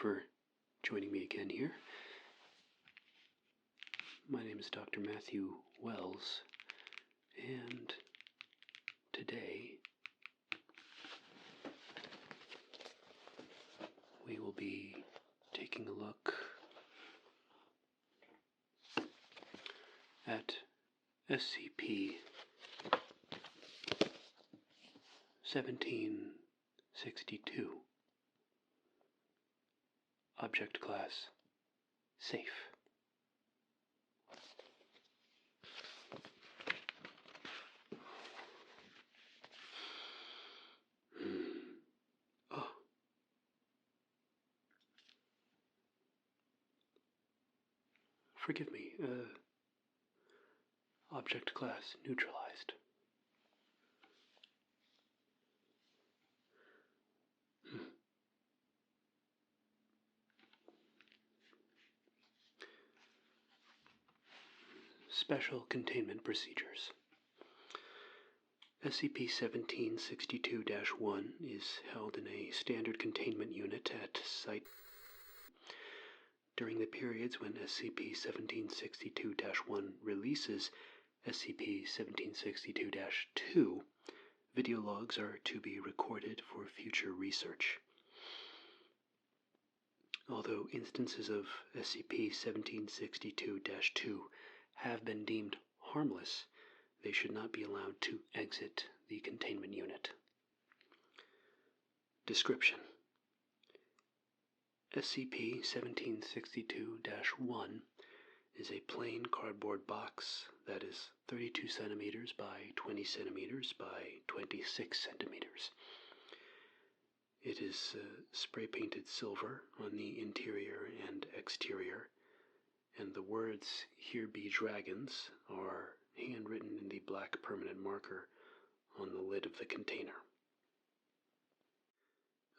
for joining me again here. My name is Dr. Matthew Wells, and today we will be taking a look at SCP-1762, Object Class Safe. Oh. Forgive me, Object Class neutralized. Special Containment Procedures. SCP-1762-1 is held in a standard containment unit at Site. During the periods when SCP-1762-1 releases SCP-1762-2, video logs are to be recorded for future research. Although instances of SCP-1762-2 have been deemed harmless, they should not be allowed to exit the containment unit. Description: SCP-1762-1 is a plain cardboard box that is 32 centimeters by 20 centimeters by 26 centimeters. It is spray painted silver on the interior and exterior, and the words "Here be dragons" are handwritten in the black permanent marker on the lid of the container.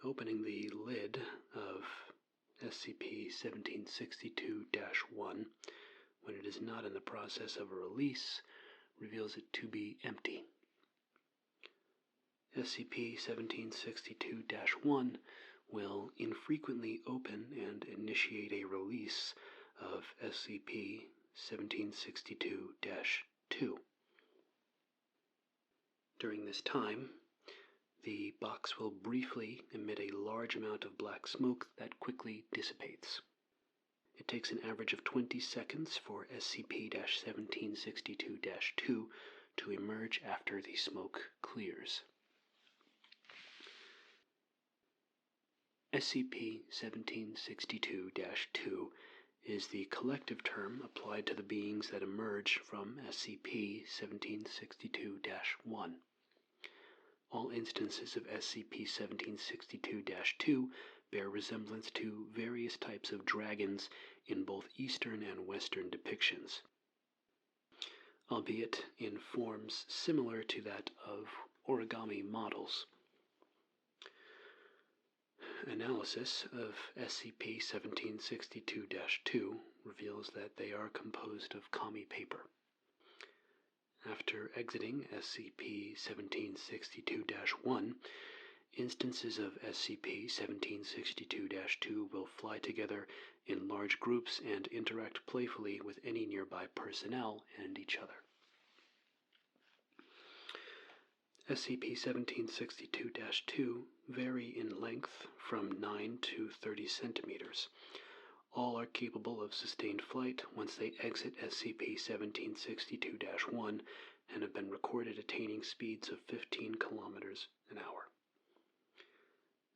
Opening the lid of SCP-1762-1 when it is not in the process of a release reveals it to be empty. SCP-1762-1 will infrequently open and initiate a release of SCP-1762-2. During this time, the box will briefly emit a large amount of black smoke that quickly dissipates. It takes an average of 20 seconds for SCP-1762-2 to emerge after the smoke clears. SCP-1762-2 is the collective term applied to the beings that emerge from SCP-1762-1. All instances of SCP-1762-2 bear resemblance to various types of dragons in both Eastern and Western depictions, albeit in forms similar to that of origami models. Analysis of SCP-1762-2 reveals that they are composed of kami paper. After exiting SCP-1762-1, instances of SCP-1762-2 will fly together in large groups and interact playfully with any nearby personnel and each other. SCP-1762-2 vary in length from 9 to 30 centimeters. All are capable of sustained flight once they exit SCP-1762-1 and have been recorded attaining speeds of 15 kilometers an hour.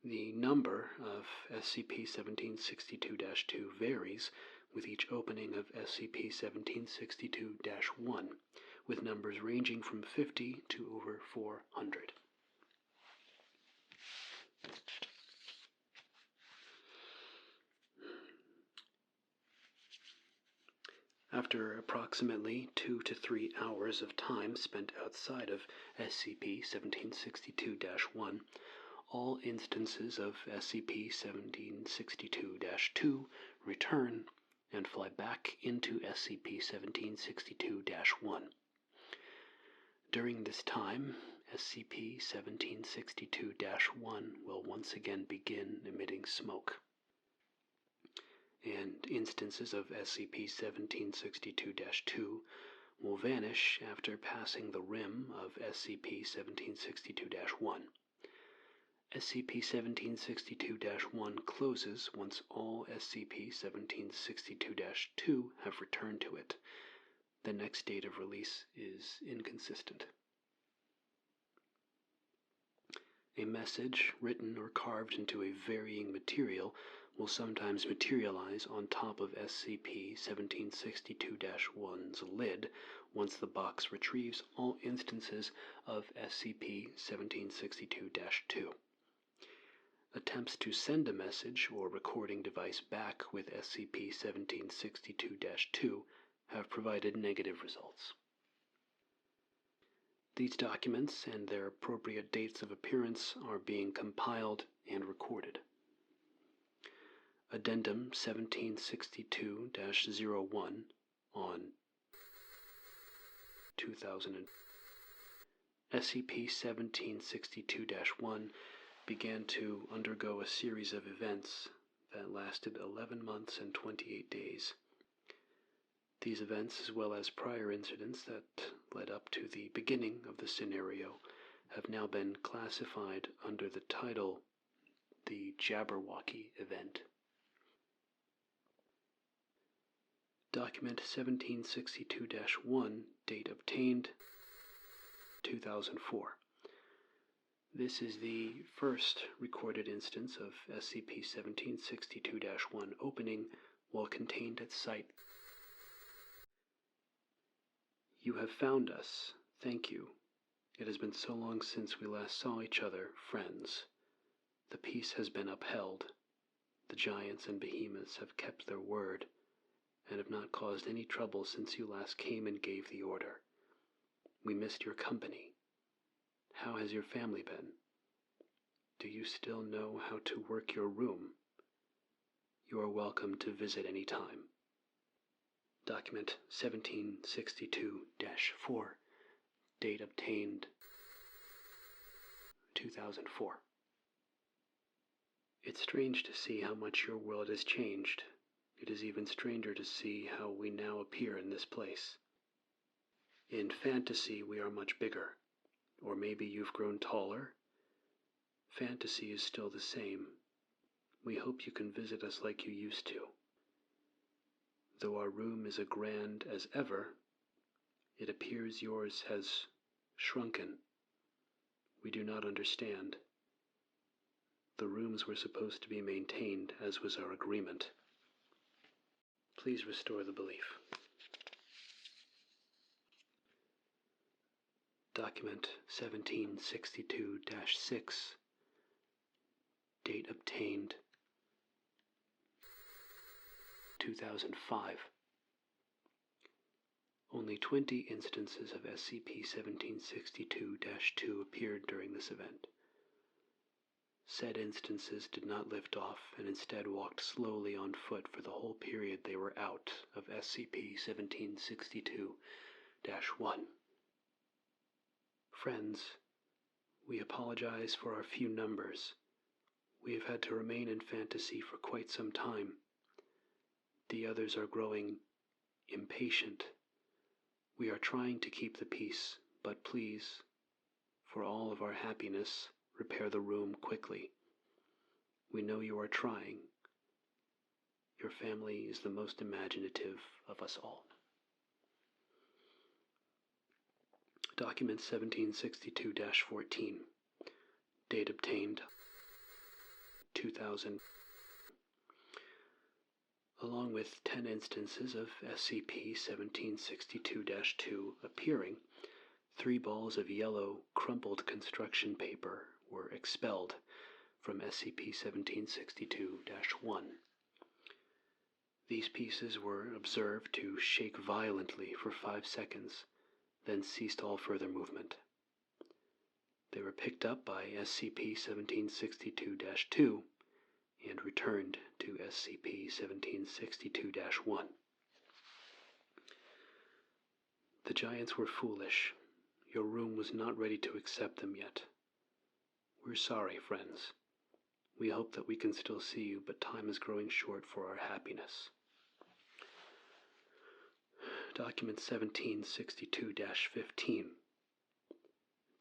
The number of SCP-1762-2 varies with each opening of SCP-1762-1, with numbers ranging from 50 to over 400. After approximately 2 to 3 hours of time spent outside of SCP-1762-1, all instances of SCP-1762-2 return and fly back into SCP-1762-1. During this time, SCP-1762-1 will once again begin emitting smoke. and instances of SCP-1762-2 will vanish after passing the rim of SCP-1762-1. SCP-1762-1 closes once all SCP-1762-2 have returned to it. The next date of release is inconsistent. A message, written or carved into a varying material, will sometimes materialize on top of SCP-1762-1's lid once the box retrieves all instances of SCP-1762-2. Attempts to send a message or recording device back with SCP-1762-2 have provided negative results. These documents and their appropriate dates of appearance are being compiled and recorded. Addendum 1762-01 on 2000. SCP-1762-1 began to undergo a series of events that lasted 11 months and 28 days. These events, as well as prior incidents that led up to the beginning of the scenario, have now been classified under the title the Jabberwocky Event. Document 1762-1, date obtained, 2004. This is the first recorded instance of SCP-1762-1 opening while contained at site. You have found us. Thank you. It has been so long since we last saw each other, friends. The peace has been upheld. The giants and behemoths have kept their word, and have not caused any trouble since you last came and gave the order. We missed your company. How has your family been? Do you still know how to work your room? You are welcome to visit any time. Document 1762-4, date obtained, 2004. It's strange to see how much your world has changed. It is even stranger to see how we now appear in this place. In fantasy, we are much bigger. Or maybe you've grown taller? Fantasy is still the same. We hope you can visit us like you used to. Though our room is as grand as ever, it appears yours has shrunken. We do not understand. The rooms were supposed to be maintained, as was our agreement. Please restore the belief. Document 1762-6, date obtained, 2005. Only 20 instances of SCP-1762-2 appeared during this event. Said instances did not lift off and instead walked slowly on foot for the whole period they were out of SCP-1762-1. Friends, we apologize for our few numbers. We have had to remain in fantasy for quite some time. The others are growing impatient. We are trying to keep the peace, but please, for all of our happiness, repair the room quickly. We know you are trying. Your family is the most imaginative of us all. Document 1762-14, date obtained, 2000. Along with 10 instances of SCP-1762-2 appearing, 3 balls of yellow, crumpled construction paper were expelled from SCP-1762-1. These pieces were observed to shake violently for 5 seconds, then ceased all further movement. They were picked up by SCP-1762-2 and returned to SCP-1762-1. The giants were foolish. Your room was not ready to accept them yet. We're sorry, friends. We hope that we can still see you, but time is growing short for our happiness. Document 1762-15.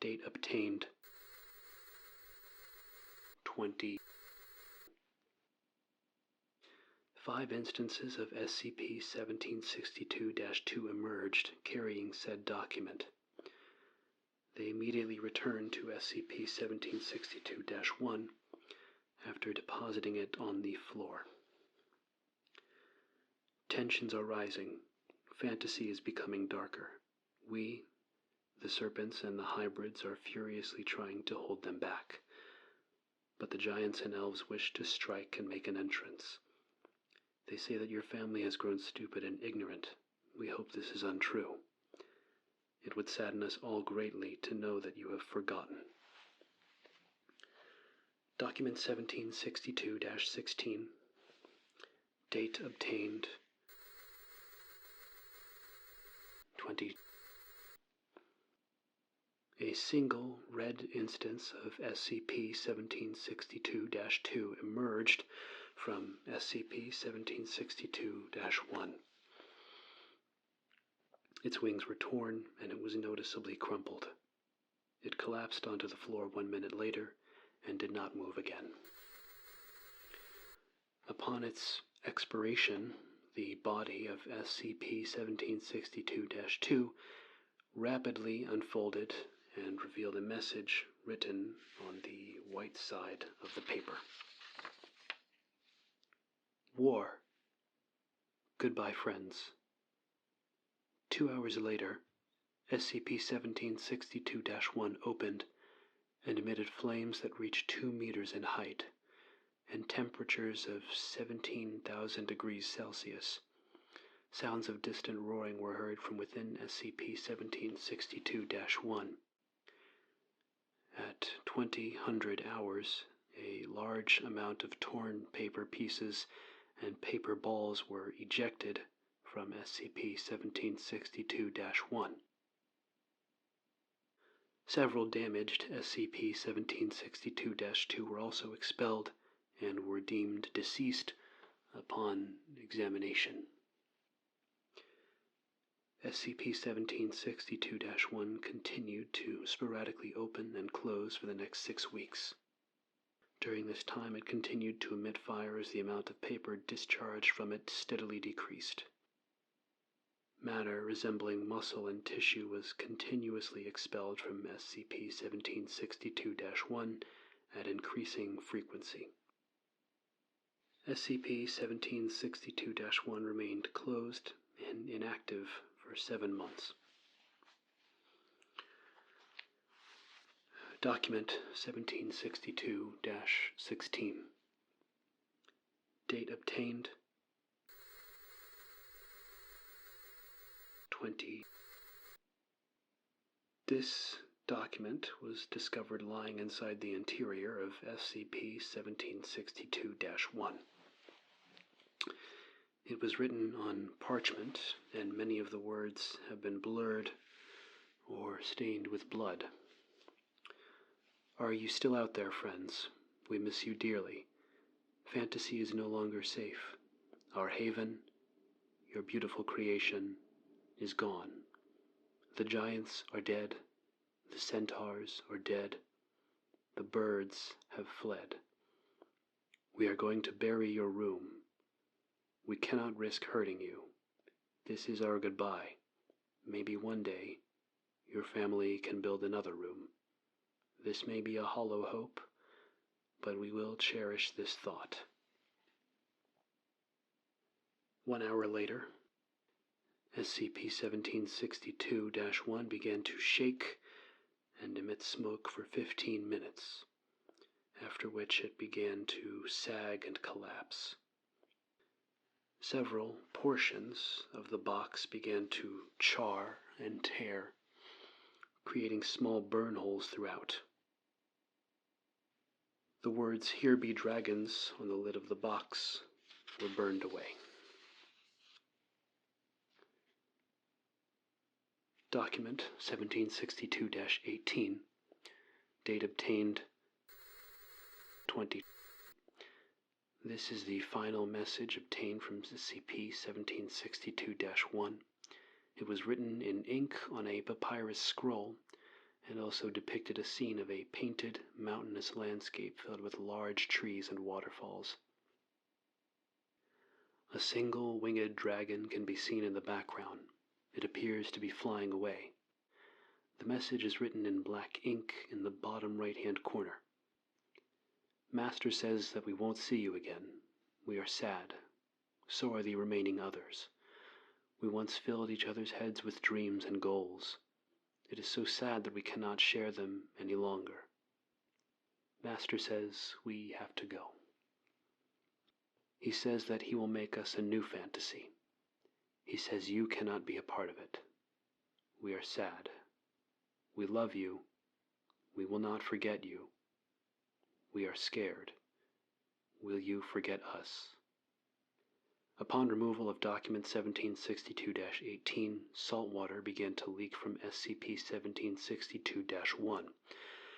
Date obtained 20. 5 instances of SCP-1762-2 emerged carrying said document. They immediately returned to SCP-1762-1 after depositing it on the floor. Tensions are rising. Fantasy is becoming darker. We, the serpents and the hybrids, are furiously trying to hold them back. But the giants and elves wish to strike and make an entrance. They say that your family has grown stupid and ignorant. We hope this is untrue. It would sadden us all greatly to know that you have forgotten. Document 1762-16. Date obtained 20. A single red instance of SCP-1762-2 emerged from SCP-1762-1. Its wings were torn, and it was noticeably crumpled. It collapsed onto the floor 1 minute later and did not move again. Upon its expiration, the body of SCP-1762-2 rapidly unfolded and revealed a message written on the white side of the paper. War. Goodbye, friends. 2 hours later, SCP-1762-1 opened and emitted flames that reached 2 meters in height and temperatures of 17,000 degrees Celsius. Sounds of distant roaring were heard from within SCP-1762-1. At 2000 hours, a large amount of torn paper pieces and paper balls were ejected from SCP-1762-1. Several damaged SCP-1762-2 were also expelled and were deemed deceased upon examination. SCP-1762-1 continued to sporadically open and close for the next 6 weeks. During this time, it continued to emit fire as the amount of paper discharged from it steadily decreased. Matter resembling muscle and tissue was continuously expelled from SCP-1762-1 at increasing frequency. SCP-1762-1 remained closed and inactive for 7 months. Document 1762-16. Date obtained 20. This document was discovered lying inside the interior of SCP-1762-1. It was written on parchment, and many of the words have been blurred or stained with blood. Are you still out there, friends? We miss you dearly. Fantasy is no longer safe. Our haven, your beautiful creation, is gone. The giants are dead. The centaurs are dead. The birds have fled. We are going to bury your room. We cannot risk hurting you. This is our goodbye. Maybe one day your family can build another room. This may be a hollow hope, but we will cherish this thought. 1 hour later, SCP-1762-1 began to shake and emit smoke for 15 minutes, after which it began to sag and collapse. Several portions of the box began to char and tear, creating small burn holes throughout. The words "Here be dragons" on the lid of the box were burned away. Document 1762-18. Date obtained 20. This is the final message obtained from SCP-1762-1. It was written in ink on a papyrus scroll, and also depicted a scene of a painted, mountainous landscape filled with large trees and waterfalls. A single winged dragon can be seen in the background. It appears to be flying away. The message is written in black ink in the bottom right-hand corner. Master says that we won't see you again. We are sad. So are the remaining others. We once filled each other's heads with dreams and goals. It is so sad that we cannot share them any longer. Master says we have to go. He says that he will make us a new fantasy. He says you cannot be a part of it. We are sad. We love you. We will not forget you. We are scared. Will you forget us? Upon removal of document 1762-18, salt water began to leak from SCP-1762-1,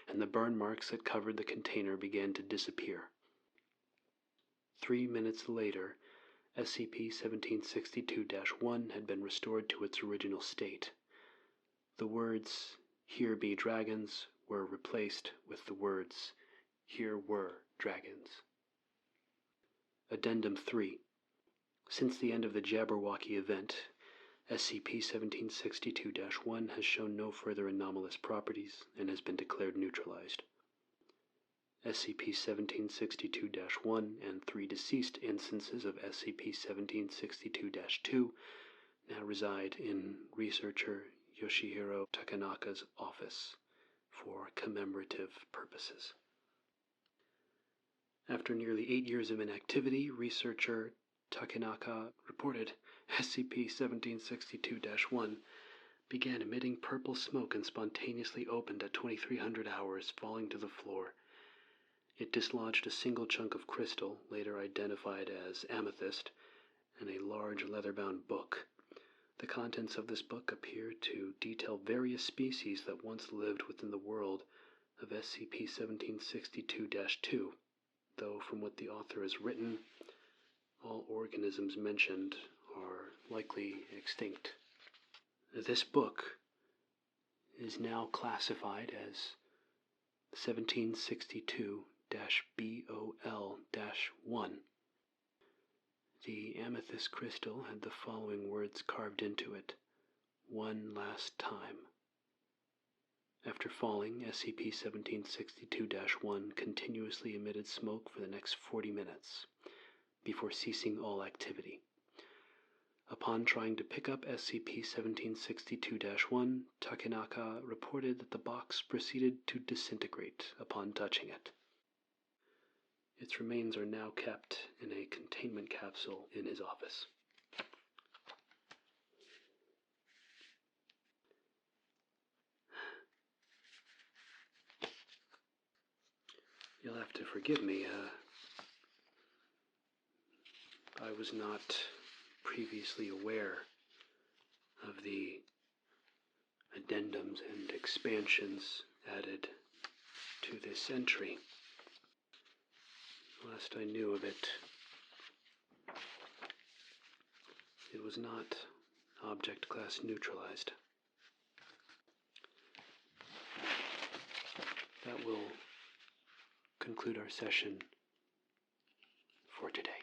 and the burn marks that covered the container began to disappear. 3 minutes later, SCP-1762-1 had been restored to its original state. The words, "Here be dragons," were replaced with the words, "Here were dragons." Addendum 3. Since the end of the Jabberwocky event, SCP-1762-1 has shown no further anomalous properties and has been declared neutralized. SCP-1762-1 and 3 deceased instances of SCP-1762-2 now reside in researcher Yoshihiro Takanaka's office for commemorative purposes. After nearly 8 years of inactivity, researcher Takanaka reported SCP-1762-1 began emitting purple smoke and spontaneously opened at 2300 hours, falling to the floor. It dislodged a single chunk of crystal, later identified as amethyst, and a large leather-bound book. The contents of this book appear to detail various species that once lived within the world of SCP-1762-2, though from what the author has written, all organisms mentioned are likely extinct. This book is now classified as 1762-BOL-1. The amethyst crystal had the following words carved into it: "One last time." After falling, SCP-1762-1 continuously emitted smoke for the next 40 minutes, before ceasing all activity. Upon trying to pick up SCP-1762-1, Takanaka reported that the box proceeded to disintegrate upon touching it. Its remains are now kept in a containment capsule in his office. You'll have to forgive me. I was not previously aware of the addendums and expansions added to this entry. Last I knew of it, it was not object class neutralized. That will conclude our session for today.